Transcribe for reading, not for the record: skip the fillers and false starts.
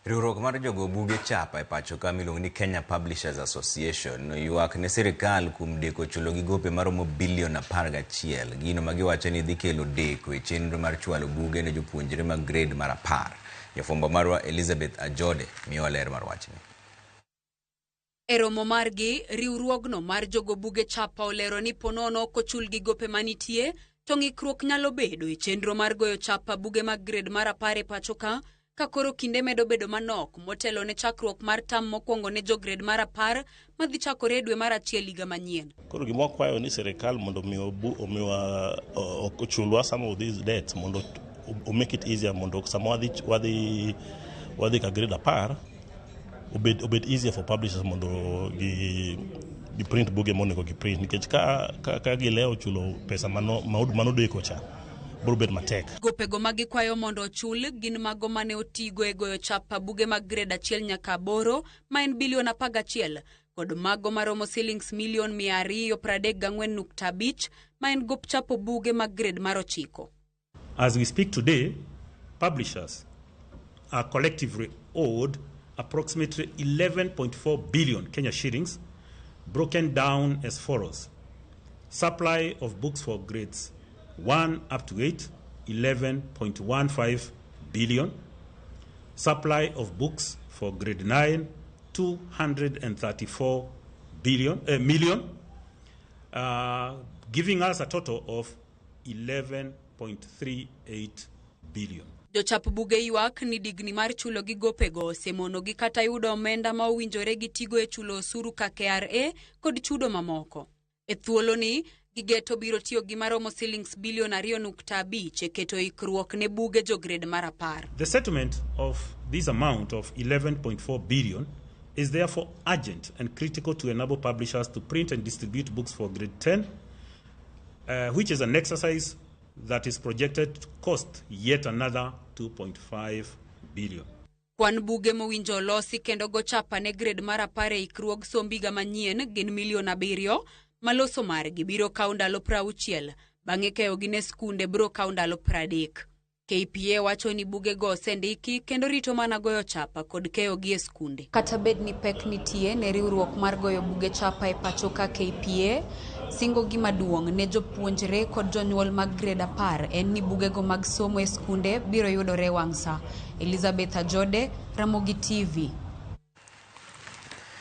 Riwruok mar jogo buge chapa e pacho ka miluongo ni Kenya Publishers Association ywak ne sirkal kuom deko chulo gi gope maromo bilion 11. Gino ma giwacho ni dhi kelo deko e chenro mar chwalo buge ne jopuonjre mag grade mar 10. Jafwambo marwa Elizabeth Ajode miyo ler mar wachni. E romo margi, riwruogno mar jogo buge chapa olero ni ponono kochul gi gope manitie, to ng'ikruok nyalo bedo e chenro mar goyo chapa buge mag grade mar 10 e pacho ka koro kinde medo bedo manok motelo ne chakruok mar tam mokwongo ne jograde mar 10 madhi chakore dwe mar 1 higa manyien. Koro gima kwayo ni sirkal mondo ochulwa some of these debts mondo make it easier mondo sama wadhi ka grade 10 obed easier for publishers mondo gi print buge monego gi print nikech ka gilewo chulo pesa manodeko cha bed matek. Gopego magi kwayo mondo ochul gin mago mane otigo e goyo chapa buge mag grade 1 nyaka 8 ma en bilion 11 kod mago maromo shillings milion 234.5 ma en gop chapo buge mag grade mar 9. As we speak today, publishers are collectively owed approximately 11.4 billion Kenya shillings, broken down as follows: supply of books for grades 1 up to 8, 11.15 billion. Supply of books for grade 9, 234 million, giving us a total of 11.38 billion. Jochap buge ywak ni digni mar chulo gi gopego osemono gi kata yudo omenda ma owinjore gi tigo e chulo osuru ka KRA kod chudo mamoko. E thuolo ni gigeto biro tiyo gi maromo shillings bilion 2.5 e keto ikruok ne buge jograde mar 10. The settlement of this amount of 11.4 billion is therefore urgent and critical to enable publishers to print and distribute books for grade 10, which is an exercise that is projected to cost yet another 2.5 billion. Kwan buge mowinjo losi kendo go chapa ne grade mar 10 e ikruog sombiga manyien gin milion 7. Maloso margi biro kawo ndalo 60, bang'e keyo gi ne skunde biro kawo ndalo 30. KPA wacho ni buge go osendiki kendo rito mana goyo chapa kod keyo gi e skunde. Kata bed ni pek nitie ne riwruok mar goyo buge chapa e pacho ka KPA, singo gi maduong' ne jopuonjre kod jonyuol mag grade 10 en ni buge go mag somo e skunde biro yudore wang' sa. Elizabeth Ajode, Ramogi TV.